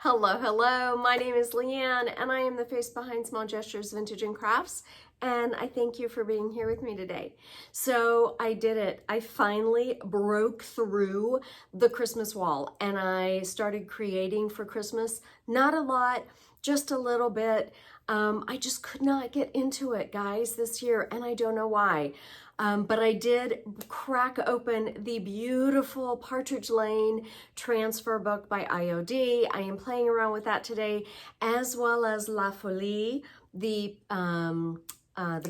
Hello, hello. My name is Leanne, and I am the face behind Small Gestures Vintage and Crafts, and I thank you for being here with me today. So I did it. I finally broke through the Christmas wall, and I started creating for Christmas. Not a lot, just a little bit. I just could not get into it, guys, this year, and I don't know why. But I did crack open the beautiful Partridge Lane transfer book by IOD. I am playing around with that today, as well as La Folie, the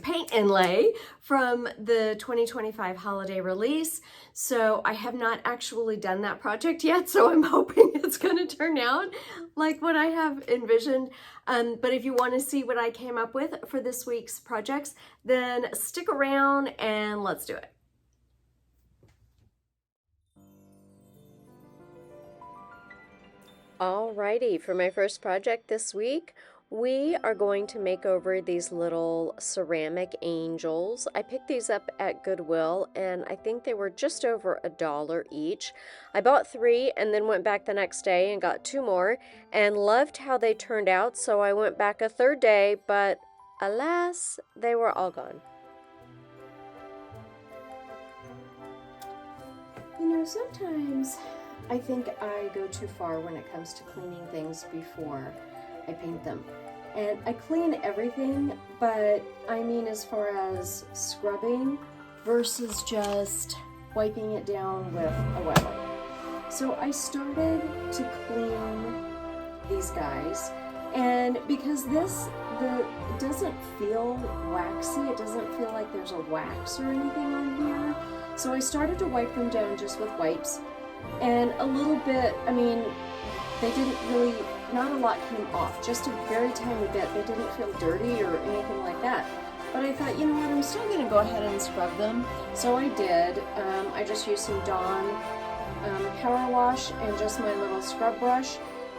paint inlay from the 2025 holiday release. So I have not actually done that project yet, so I'm hoping it's going to turn out like what I have envisioned. But if you want to see what I came up with for this week's projects, then stick around and let's do it. Alrighty, for my first project this week, we are going to make over these little ceramic angels. I picked these up at Goodwill, and I think they were just over $1 each. I bought 3 and then went back the next day and got 2 more and loved how they turned out, so I went back a 3rd day, but alas, they were all gone. You know, sometimes I think I go too far when it comes to cleaning things before I paint them. And I clean everything, but I mean as far as scrubbing versus just wiping it down with a wet wipe. So I started to clean these guys, and because it doesn't feel waxy, it doesn't feel like there's a wax or anything on here. So I started to wipe them down just with wipes, and a little bit, I mean, they didn't really, not a lot came off, just a very tiny bit. They didn't feel dirty or anything like that. But I thought, you know what, I'm still going to go ahead and scrub them. So I did. I just used some Dawn power wash and just my little scrub brush.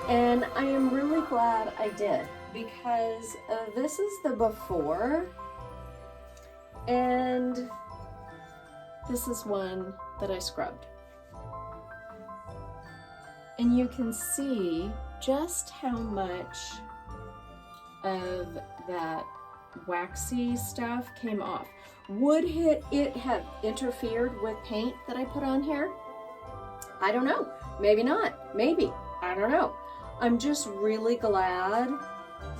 And I am really glad I did, because this is the before, and this is one that I scrubbed. And you can see just how much of that waxy stuff came off. Would it have interfered with paint that I put on here? I don't know. Maybe not. Maybe. I don't know. I'm just really glad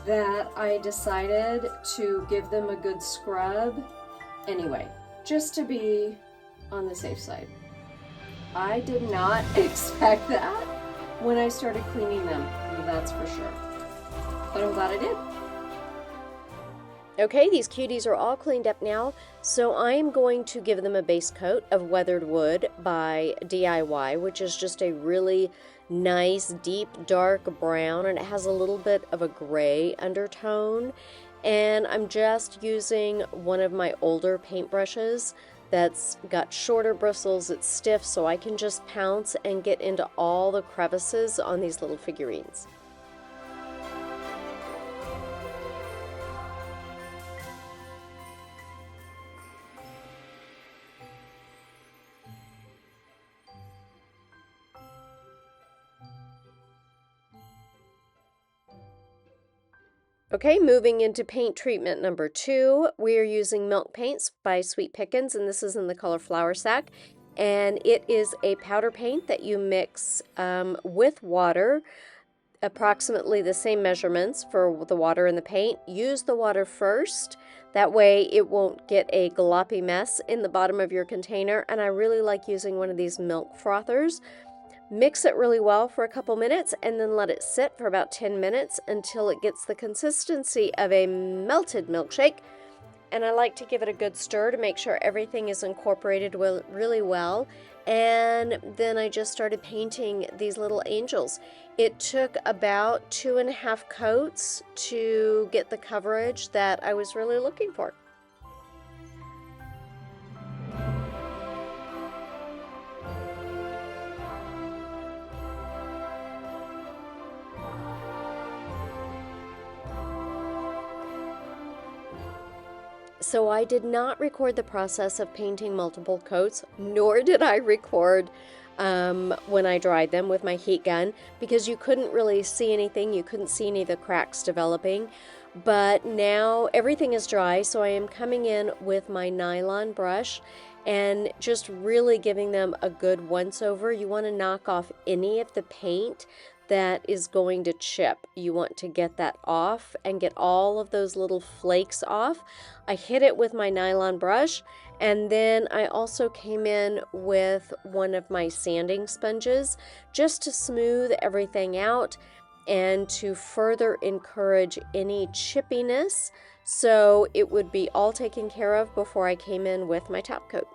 that I decided to give them a good scrub anyway, just to be on the safe side. I did not expect that when I started cleaning them, that's for sure. But I'm glad I did. Okay, these cuties are all cleaned up now, so I am going to give them a base coat of Weathered Wood by DIY, which is just a really nice, deep, dark brown, and it has a little bit of a gray undertone. And I'm just using one of my older paintbrushes that's got shorter bristles, it's stiff, so I can just pounce and get into all the crevices on these little figurines. Okay, moving into paint treatment number 2, we are using Milk Paints by Sweet Pickins, and this is in the color Flour Sack. And it is a powder paint that you mix with water, approximately the same measurements for the water and the paint. Use the water first, that way it won't get a gloppy mess in the bottom of your container. And I really like using one of these milk frothers. Mix it really well for a couple minutes and then let it sit for about 10 minutes until it gets the consistency of a melted milkshake. And I like to give it a good stir to make sure everything is incorporated really well. And then I just started painting these little angels. It took about 2.5 coats to get the coverage that I was really looking for. So I did not record the process of painting multiple coats, nor did I record when I dried them with my heat gun, because you couldn't really see anything. You couldn't see any of the cracks developing. But now everything is dry, so I am coming in with my nylon brush and just really giving them a good once over. You want to knock off any of the paint that is going to chip. You want to get that off and get all of those little flakes off. I hit it with my nylon brush, and then I also came in with one of my sanding sponges just to smooth everything out and to further encourage any chippiness, so it would be all taken care of before I came in with my top coat.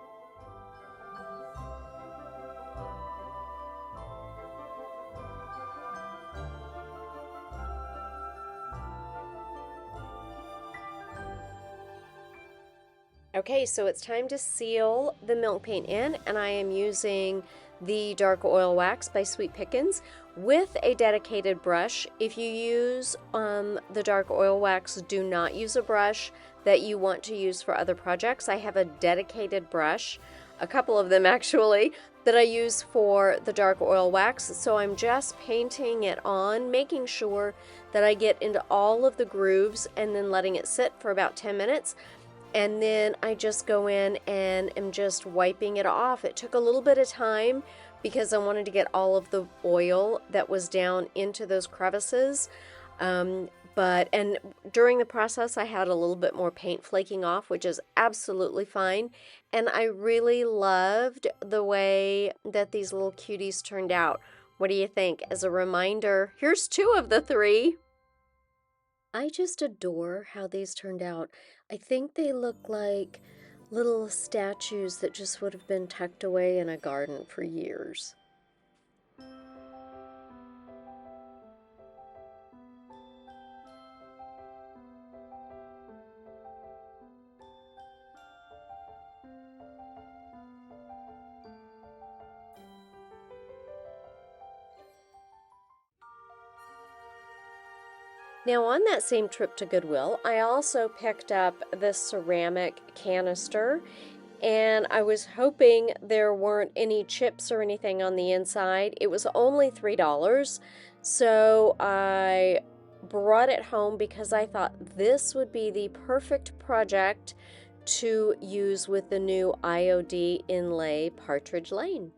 Okay, so it's time to seal the milk paint in, and I am using the Dark Oil Wax by Sweet Pickins with a dedicated brush. If you use the Dark Oil Wax, do not use a brush that you want to use for other projects. I have a dedicated brush, a couple of them actually, that I use for the Dark Oil Wax. So I'm just painting it on, making sure that I get into all of the grooves and then letting it sit for about 10 minutes. And then I just go in and am just wiping it off. It took a little bit of time because I wanted to get all of the oil that was down into those crevices. And during the process, I had a little bit more paint flaking off, which is absolutely fine. And I really loved the way that these little cuties turned out. What do you think? As a reminder, here's 2 of the 3. I just adore how these turned out. I think they look like little statues that just would have been tucked away in a garden for years. Now, on that same trip to Goodwill, I also picked up this ceramic canister, and I was hoping there weren't any chips or anything on the inside. It was only $3, so I brought it home because I thought this would be the perfect project to use with the new IOD Inlay Partridge Lane.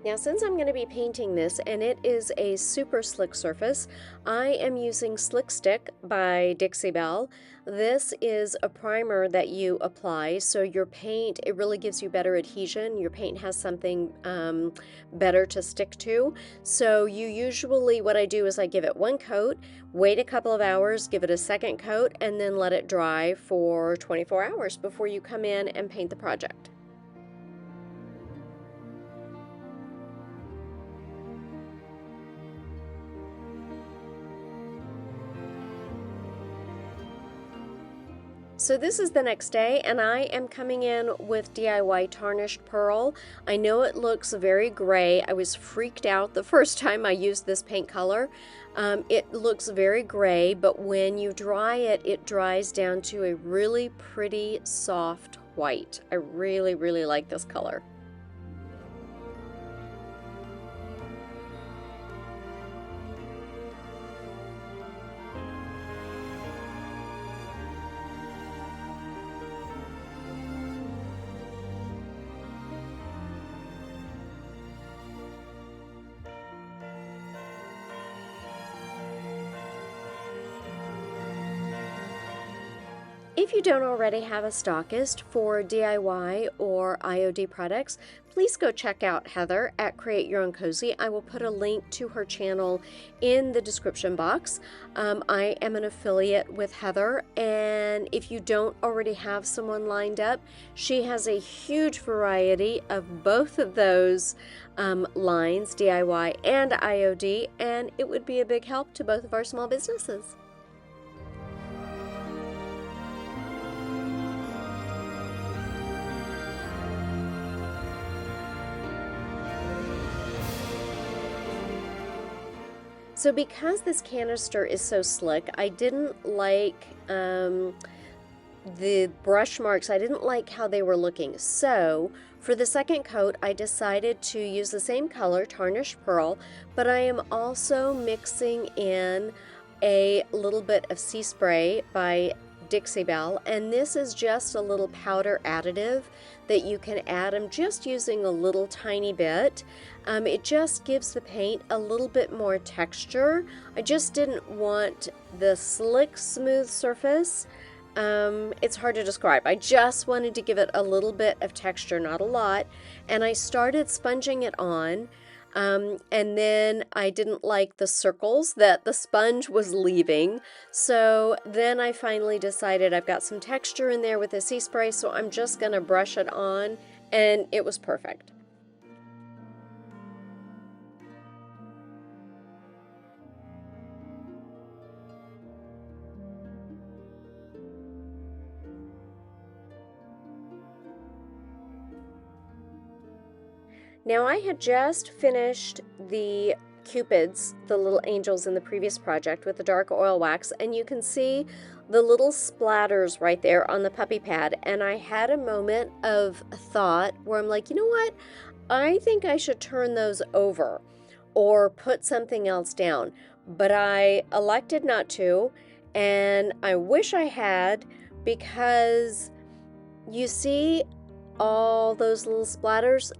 Now, since I'm going to be painting this, and it is a super slick surface, I am using Slick Stick by Dixie Belle. This is a primer that you apply, so your paint, it really gives you better adhesion. Your paint has something better to stick to. So you usually, what I do is I give it 1 coat, wait a couple of hours, give it a 2nd coat, and then let it dry for 24 hours before you come in and paint the project. So this is the next day, and I am coming in with DIY Tarnished Pearl. I know it looks very gray. I was freaked out the first time I used this paint color. It looks very gray, but when you dry it, it dries down to a really pretty soft white. I really, really like this color. If you don't already have a stockist for DIY or IOD products, please go check out Heather at Create Your Own Cozy. I will put a link to her channel in the description box. I am an affiliate with Heather, and if you don't already have someone lined up, she has a huge variety of both of those lines, DIY and IOD, and it would be a big help to both of our small businesses. So because this canister is so slick, I didn't like the brush marks. I didn't like how they were looking. So for the second coat, I decided to use the same color, Tarnished Pearl, but I am also mixing in a little bit of Sea Spray by Dixie Belle, and this is just a little powder additive that you can add. I'm just using a little tiny bit. It just gives the paint a little bit more texture. I just didn't want the slick, smooth surface. It's hard to describe. I just wanted to give it a little bit of texture, not a lot, and I started sponging it on. And then I didn't like the circles that the sponge was leaving. So then I finally decided I've got some texture in there with the Sea Spray, so I'm just going to brush it on, and it was perfect. Now I had just finished the cupids, the little angels in the previous project with the dark oil wax, and you can see the little splatters right there on the puppy pad, and I had a moment of thought where I'm like, you know what, I think I should turn those over or put something else down, but I elected not to, and I wish I had, because you see all those little splatters,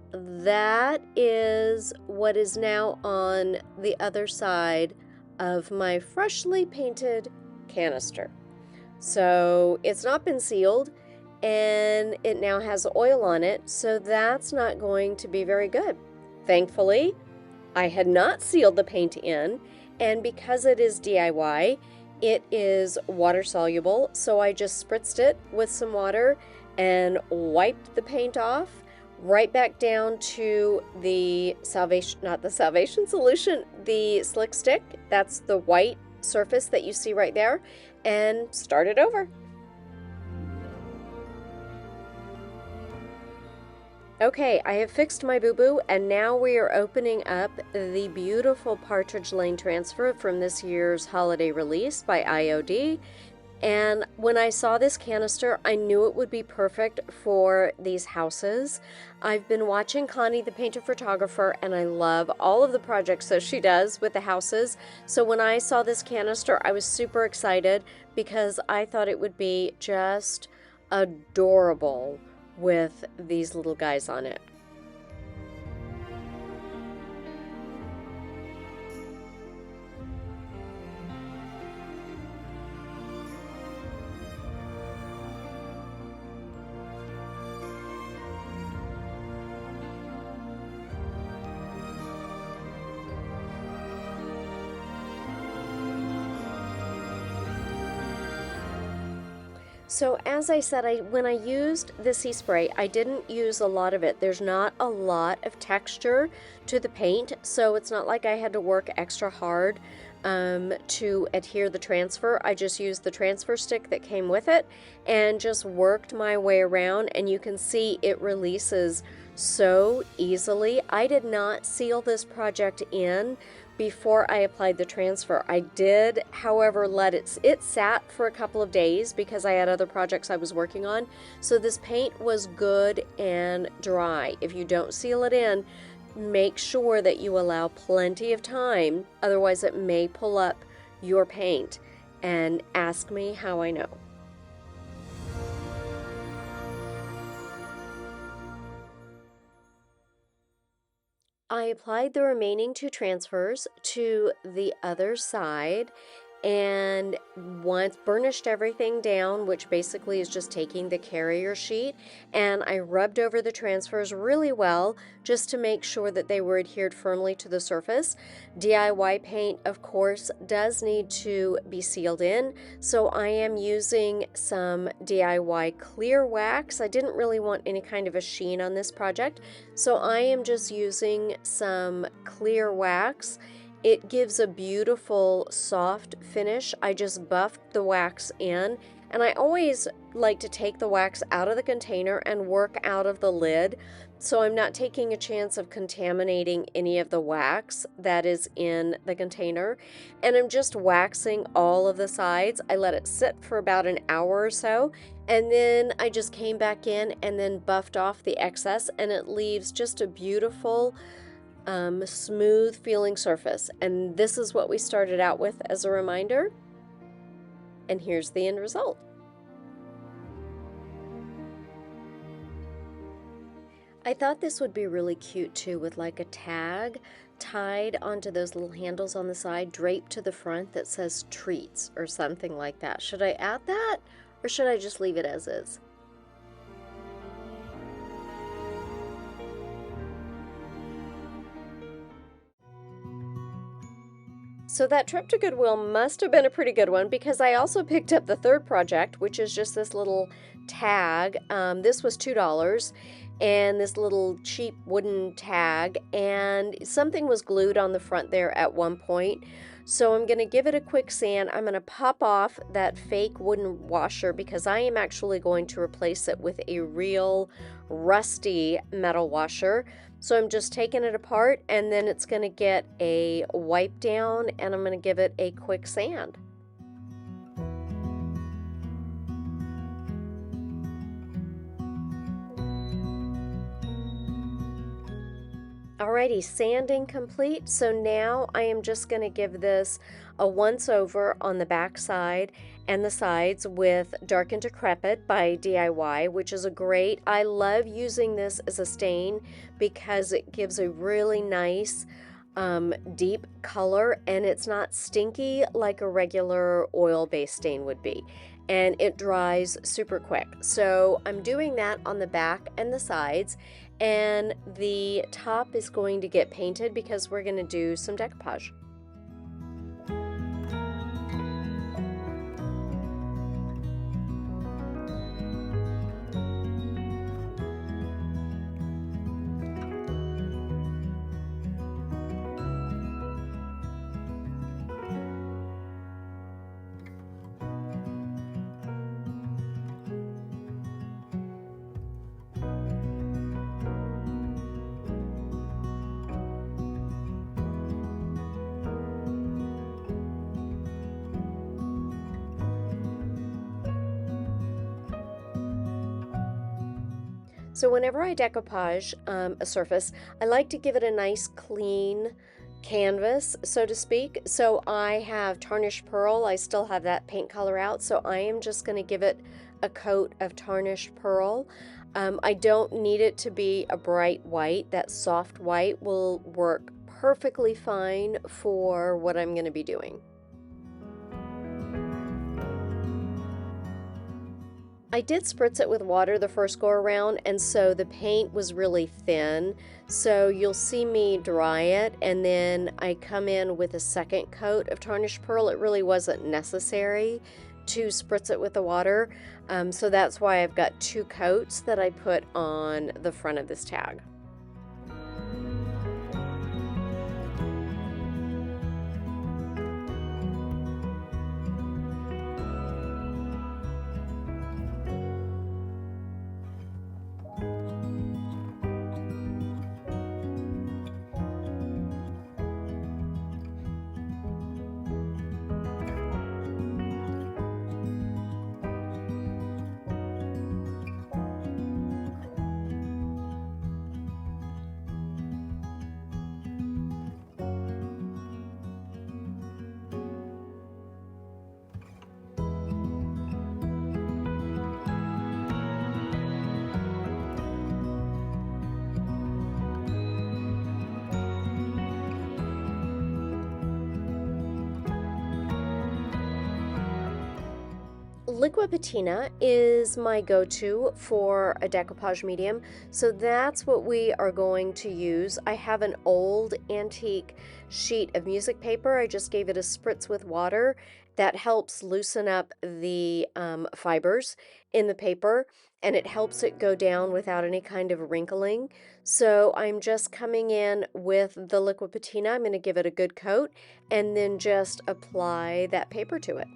that is what is now on the other side of my freshly painted canister. So it's not been sealed, and it now has oil on it, so that's not going to be very good. Thankfully, I had not sealed the paint in, and because it is DIY, it is water soluble, so I just spritzed it with some water and wiped the paint off, right back down to the Salvation solution, the Slick Stick, that's the white surface that you see right there, and started over. Okay, I have fixed my boo-boo, and now we are opening up the beautiful Partridge Lane transfer from this year's holiday release by IOD. And when I saw this canister, I knew it would be perfect for these houses. I've been watching Connie, the painter photographer, and I love all of the projects that she does with the houses. So when I saw this canister, I was super excited because I thought it would be just adorable with these little guys on it. So as I said, when I used the Sea Spray, I didn't use a lot of it. There's not a lot of texture to the paint, so it's not like I had to work extra hard to adhere the transfer. I just used the transfer stick that came with it and just worked my way around, and you can see it releases so easily. I did not seal this project in before I applied the transfer. I did, however, let it sat for a couple of days because I had other projects I was working on. So this paint was good and dry. If you don't seal it in, make sure that you allow plenty of time, otherwise it may pull up your paint. And ask me how I know. I applied the remaining 2 transfers to the other side and once burnished everything down, which basically is just taking the carrier sheet, and I rubbed over the transfers really well just to make sure that they were adhered firmly to the surface. DIY paint, of course, does need to be sealed in, so I am using some DIY clear wax. I didn't really want any kind of a sheen on this project, so I am just using some clear wax. It gives a beautiful soft finish. I just buffed the wax in And I always like to take the wax out of the container and work out of the lid, so I'm not taking a chance of contaminating any of the wax that is in the container. And I'm just waxing all of the sides. I let it sit for about an hour or so, and then I just came back in and then buffed off the excess, and it leaves just a beautiful smooth feeling surface. And this is what we started out with as a reminder, and here's the end result. I thought this would be really cute too, with like a tag tied onto those little handles on the side, draped to the front, that says treats or something like that. Should I add that, or should I just leave it as is? So that trip to Goodwill must have been a pretty good one, because I also picked up the third project, which is just this little tag. This was $2, and this little cheap wooden tag, and something was glued on the front there at one point. So I'm going to give it a quick sand. I'm going to pop off that fake wooden washer, because I am actually going to replace it with a real rusty metal washer. So I'm just taking it apart, and then it's going to get a wipe down, and I'm going to give it a quick sand. Alrighty, sanding complete. So now I am just going to give this a once over on the back side and the sides with Dark Decrepit by DIY, which is I love using this as a stain because it gives a really nice deep color, and it's not stinky like a regular oil-based stain would be, and it dries super quick. So I'm doing that on the back and the sides, and the top is going to get painted because we're going to do some decoupage. So whenever I decoupage a surface, I like to give it a nice clean canvas, so to speak. So I have Tarnished Pearl. I still have that paint color out, so I am just going to give it a coat of Tarnished Pearl. I don't need it to be a bright white. That soft white will work perfectly fine for what I'm going to be doing. I did spritz it with water the first go around, and so the paint was really thin. So you'll see me dry it, and then I come in with a second coat of Tarnished Pearl. It really wasn't necessary to spritz it with the water. So that's why I've got two coats that I put on the front of this tag. Liquid patina is my go-to for a decoupage medium, so that's what we are going to use. I have an old antique sheet of music paper. I just gave it a spritz with water. That helps loosen up the fibers in the paper, and it helps it go down without any kind of wrinkling. So I'm just coming in with the liquid patina. I'm going to give it a good coat and then just apply that paper to it.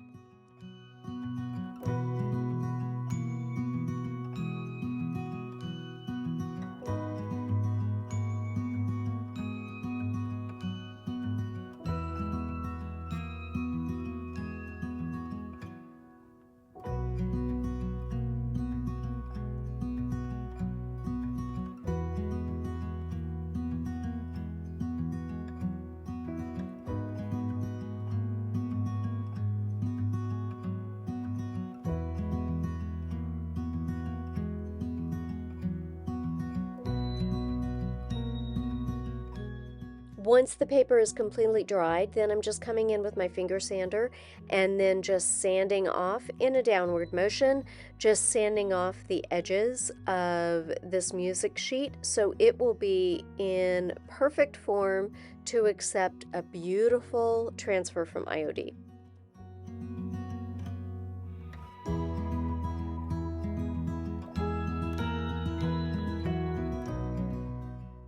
Once the paper is completely dried, then I'm just coming in with my finger sander and then just sanding off in a downward motion, just sanding off the edges of this music sheet so it will be in perfect form to accept a beautiful transfer from IOD.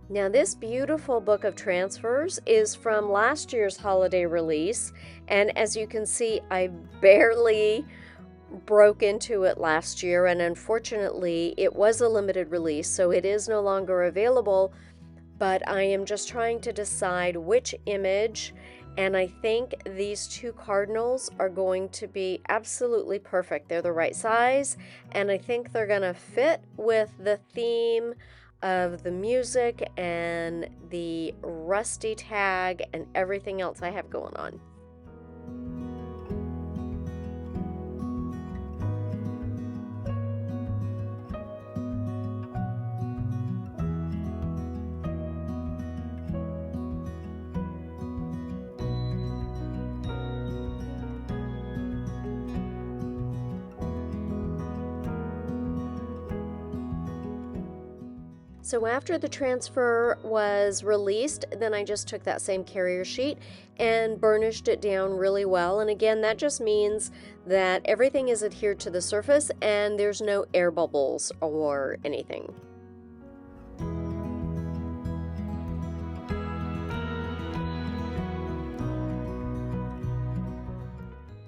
Now this beautiful book of transfers is from last year's holiday release, and as you can see, I barely broke into it last year, and unfortunately it was a limited release, so it is no longer available, but I am just trying to decide which image, and I think these two cardinals are going to be absolutely perfect. They're the right size, and I think they're gonna fit with the theme of the music and the rusty tag and everything else I have going on. So after the transfer was released, then I just took that same carrier sheet and burnished it down really well. And again, that just means that everything is adhered to the surface and there's no air bubbles or anything.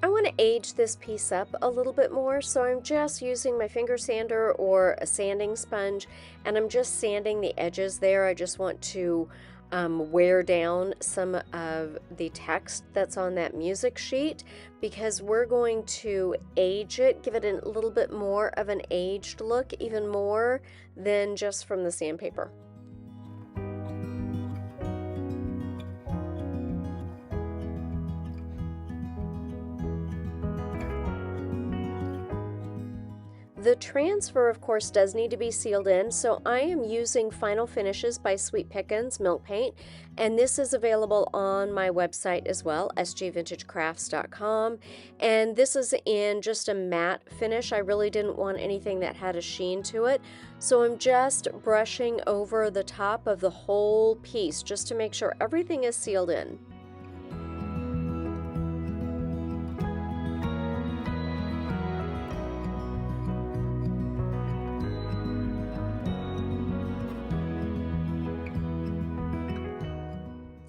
I want to age this piece up a little bit more, so I'm just using my finger sander or a sanding sponge, and I'm just sanding the edges there. I just want to wear down some of the text that's on that music sheet because we're going to age it, give it a little bit more of an aged look, even more than just from the sandpaper. The transfer, of course, does need to be sealed in, so I am using Final Finishes by Sweet Pickins Milk Paint, and this is available on my website as well, sgvintagecrafts.com, and this is in just a matte finish. I really didn't want anything that had a sheen to it, so I'm just brushing over the top of the whole piece just to make sure everything is sealed in.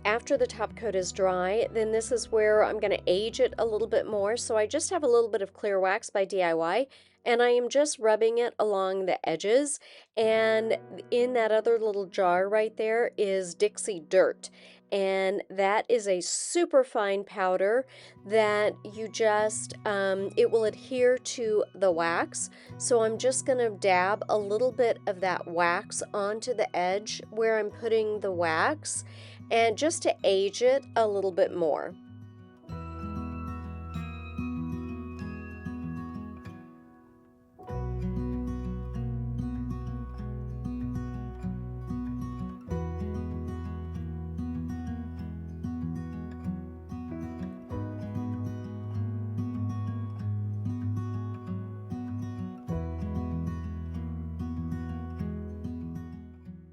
After the top coat is dry, then this is where I'm going to age it a little bit more. So I just have a little bit of clear wax by DIY, and I am just rubbing it along the edges. And in that other little jar right there is Dixie Dirt. And that is a super fine powder that you just, it will adhere to the wax. So I'm just going to dab a little bit of that wax onto the edge where I'm putting the wax, and just to age it a little bit more.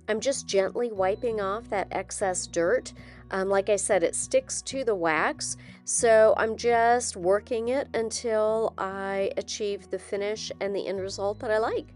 I'm just gently wiping off that excess dirt. Like I said, it sticks to the wax, so I'm just working it until I achieve the finish and the end result that I like.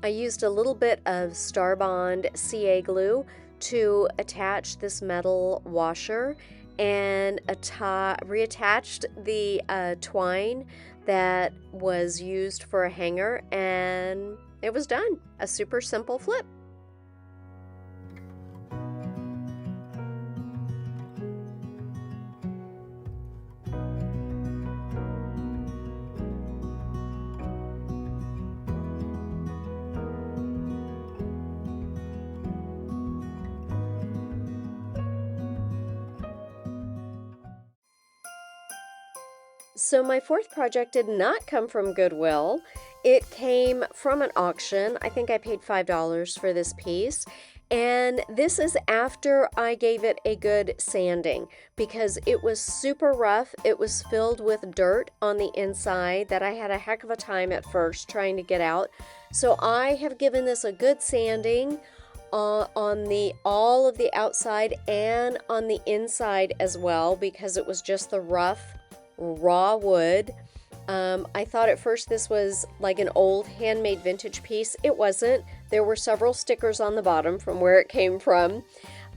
I used a little bit of Starbond CA Glue to attach this metal washer and reattached the twine that was used for a hanger, and it was done. A super simple flip. So my fourth project did not come from Goodwill. It came from an auction. I think I paid $5 for this piece. And this is after I gave it a good sanding because it was super rough. It was filled with dirt on the inside that I had a heck of a time at first trying to get out. So I have given this a good sanding on all of the outside and on the inside as well because it was just the rough raw wood. I thought at first this was like an old handmade vintage piece. It wasn't. There were several stickers on the bottom from where it came from.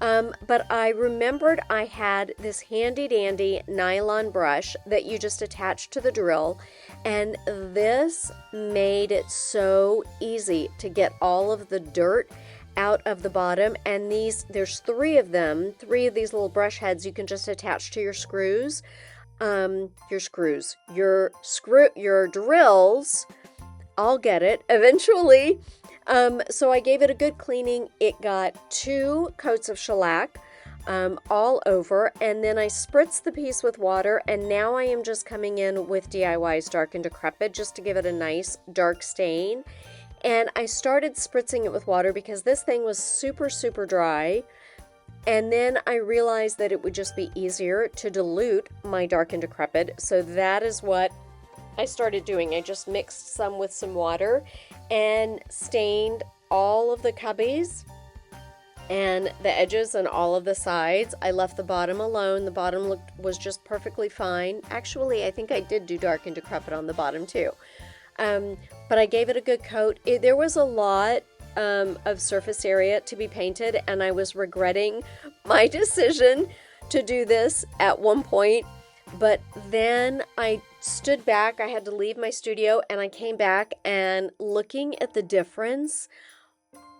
But I remembered I had this handy dandy nylon brush that you just attach to the drill. And this made it so easy to get all of the dirt out of the bottom. And there's three of them, three of these little brush heads you can just attach to your screws. Your drills, I'll get it eventually. So I gave it a good cleaning. It got 2 coats of shellac all over, and then I spritzed the piece with water, and now I am just coming in with DIY's Dark and Decrepit just to give it a nice dark stain. And I started spritzing it with water because this thing was super, super dry. And then I realized that it would just be easier to dilute my Dark and Decrepit. So that is what I started doing. I just mixed some with some water and stained all of the cubbies and the edges and all of the sides. I left the bottom alone. The bottom was just perfectly fine. Actually, I think I did do Dark and Decrepit on the bottom too. But I gave it a good coat. There was a lot of surface area to be painted, and I was regretting my decision to do this at one point, but then I stood back. I had to leave my studio and I came back, and looking at the difference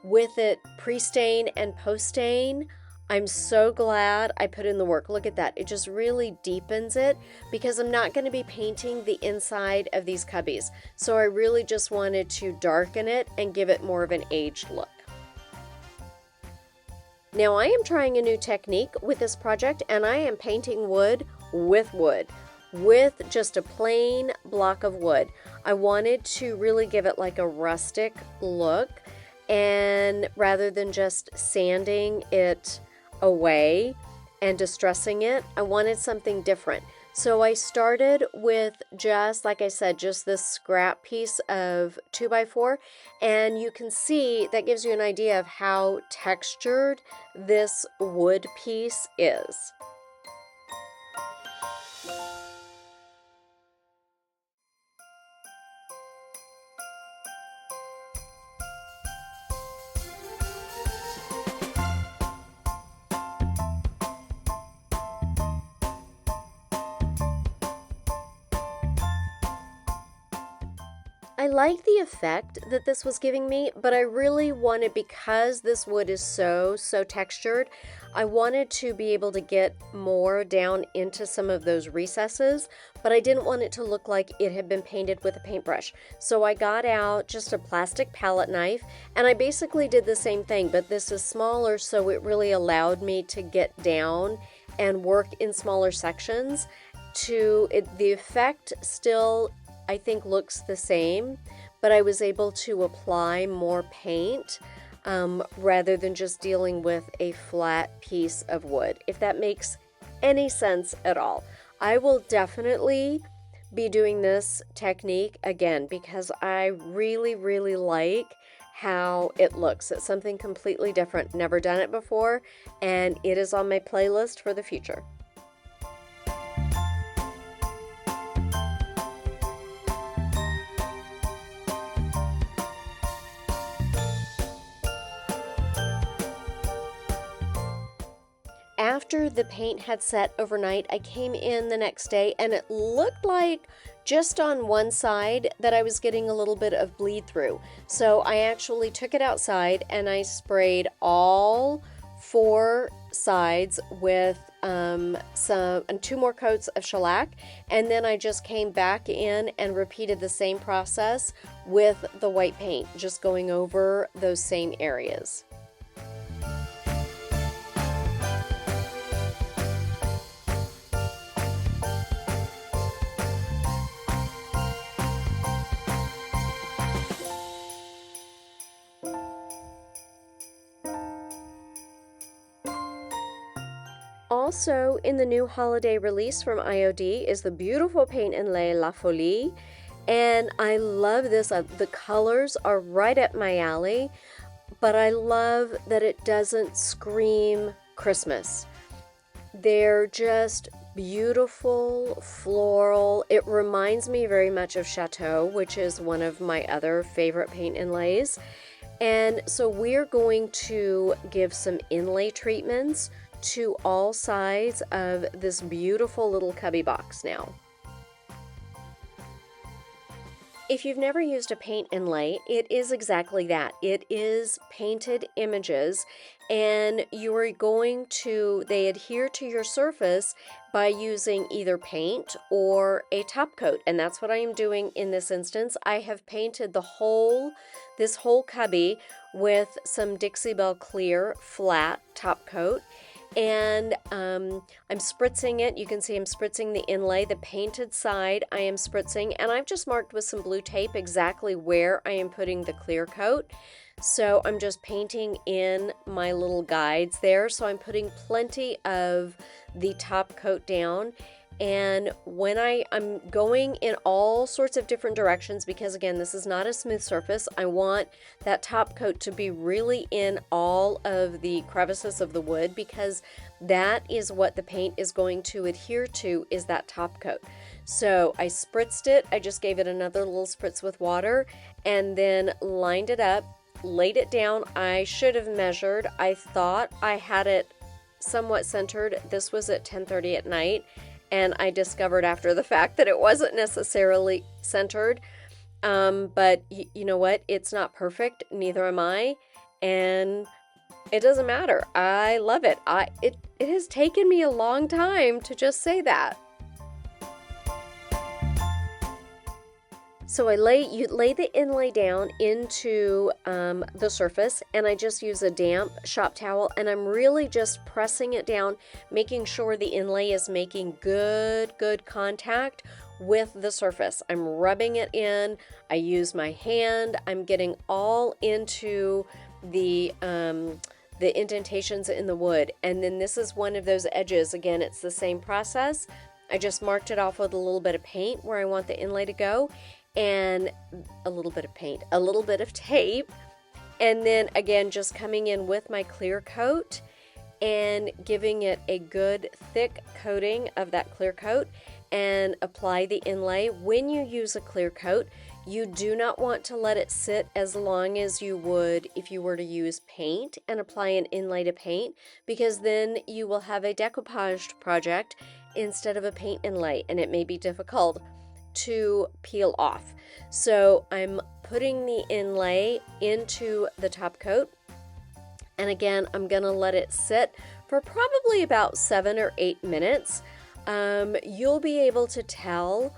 with it pre-stain and post-stain, I'm so glad I put in the work. Look at that. It just really deepens it because I'm not going to be painting the inside of these cubbies. So I really just wanted to darken it and give it more of an aged look. Now I am trying a new technique with this project, and I am painting wood with just a plain block of wood. I wanted to really give it like a rustic look, and rather than just sanding it away and distressing it, I wanted something different. So I started with just, like I said, just this scrap piece of 2x4, and you can see that gives you an idea of how textured this wood piece is. I like the effect that this was giving me, but I really wanted, because this wood is so textured, I wanted to be able to get more down into some of those recesses, but I didn't want it to look like it had been painted with a paintbrush. So I got out just a plastic palette knife, and I basically did the same thing, but this is smaller, so it really allowed me to get down and work in smaller sections. The effect still, I think, looks the same, but I was able to apply more paint rather than just dealing with a flat piece of wood, if that makes any sense at all. I will definitely be doing this technique again because I really, really like how it looks. It's something completely different, never done it before, and it is on my playlist for the future. After the paint had set overnight, I came in the next day and it looked like just on one side that I was getting a little bit of bleed through. So I actually took it outside and I sprayed all 4 sides with 2 more coats of shellac, and then I just came back in and repeated the same process with the white paint, just going over those same areas. Also in the new holiday release from IOD is the beautiful paint Inlay La Folie. And I love this. The colors are right up my alley, but I love that it doesn't scream Christmas. They're just beautiful, floral. It reminds me very much of Chateau, which is one of my other favorite paint inlays. And so we're going to give some inlay treatments to all sides of this beautiful little cubby box now. If you've never used a paint inlay, it is exactly that. It is painted images, and they adhere to your surface by using either paint or a top coat, and that's what I am doing in this instance. I have painted this whole cubby with some Dixie Belle Clear flat top coat. And I'm spritzing it. You can see I'm spritzing the inlay, the painted side I am spritzing, and I've just marked with some blue tape exactly where I am putting the clear coat. So I'm just painting in my little guides there. So I'm putting plenty of the top coat down. And when I'm going in all sorts of different directions, because again, this is not a smooth surface, I want that top coat to be really in all of the crevices of the wood, because that is what the paint is going to adhere to, is that top coat. So I spritzed it, I just gave it another little spritz with water, and then lined it up, laid it down. I should have measured. I thought I had it somewhat centered. This was at 10:30 at night. And I discovered after the fact that it wasn't necessarily centered. But you know what? It's not perfect. Neither am I. And it doesn't matter. I love it. It has taken me a long time to just say that. So you lay the inlay down into the surface, and I just use a damp shop towel, and I'm really just pressing it down, making sure the inlay is making good contact with the surface. I'm rubbing it in. I use my hand. I'm getting all into the indentations in the wood. And then this is one of those edges. Again, it's the same process. I just marked it off with a little bit of paint where I want the inlay to go, and a little bit of paint, a little bit of tape, and then again just coming in with my clear coat and giving it a good thick coating of that clear coat, and apply the inlay. When you use a clear coat, you do not want to let it sit as long as you would if you were to use paint and apply an inlay to paint, because then you will have a decoupaged project instead of a paint inlay, and it may be difficult to peel off. So I'm putting the inlay into the top coat, and again I'm gonna let it sit for probably about 7 or 8 minutes. You'll be able to tell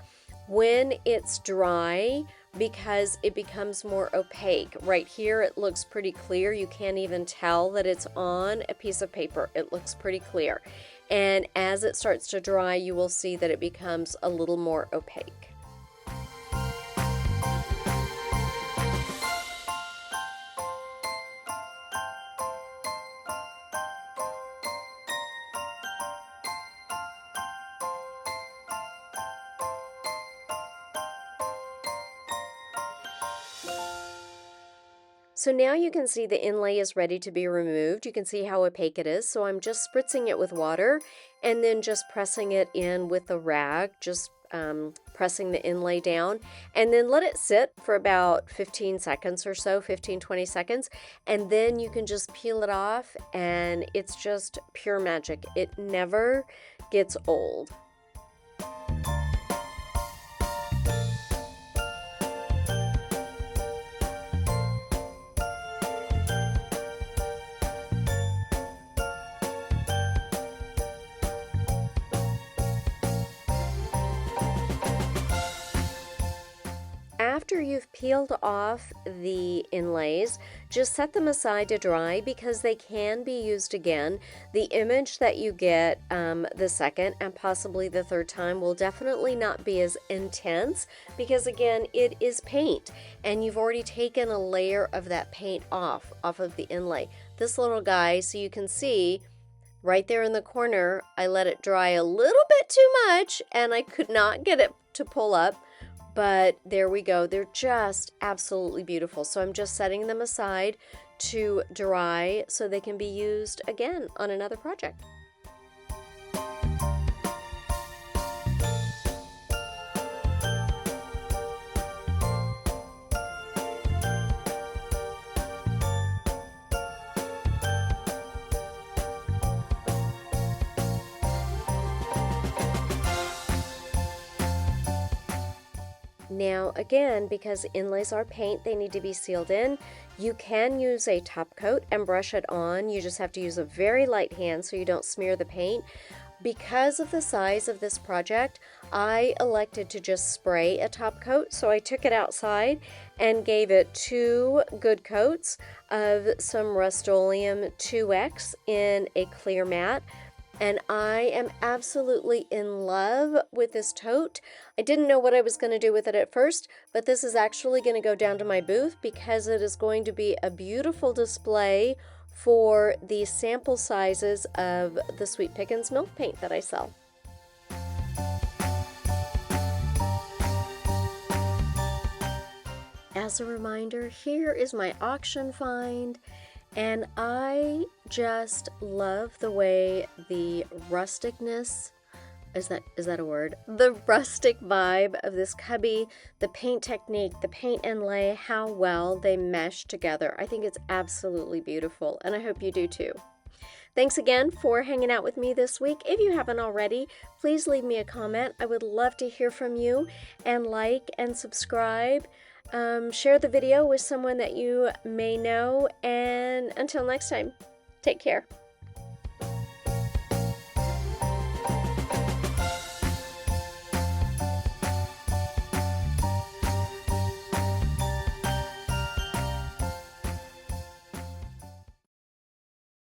when it's dry because it becomes more opaque. Right here it looks pretty clear. You can't even tell that it's on a piece of paper. It looks pretty clear. And as it starts to dry, you will see that it becomes a little more opaque. So now you can see the inlay is ready to be removed. You can see how opaque it is. So I'm just spritzing it with water and then just pressing it in with a rag, just pressing the inlay down, and then let it sit for about 15 seconds or so, 15-20 seconds, and then you can just peel it off, and it's just pure magic. It never gets old. After you've peeled off the inlays, just set them aside to dry because they can be used again. The image that you get the second and possibly the third time will definitely not be as intense because again, it is paint and you've already taken a layer of that paint off of the inlay. This little guy, so you can see, Right there in the corner, I let it dry a little bit too much and I could not get it to pull up, but there we go. They're just absolutely beautiful. So I'm just setting them aside to dry so they can be used again on another project. Now again, because inlays are paint, they need to be sealed in. You can use a top coat and brush it on. You just have to use a very light hand so you don't smear the paint. Because of the size of this project, I elected to just spray a top coat. So I took it outside and gave it 2 good coats of some Rust-Oleum 2X in a clear matte. And I am absolutely in love with this tote. I didn't know what I was going to do with it at first, but this is actually going to go down to my booth because it is going to be a beautiful display for the sample sizes of the Sweet Pickins milk paint that I sell. As a reminder, here is my auction find. And I just love the way the rusticness, is that a word? The rustic vibe of this cubby, the paint technique, the paint inlay, how well they mesh together. I think it's absolutely beautiful, and I hope you do too. Thanks again for hanging out with me this week. If you haven't already, please leave me a comment. I would love to hear from you, and like and subscribe. Share the video with someone that you may know, and until next time, take care.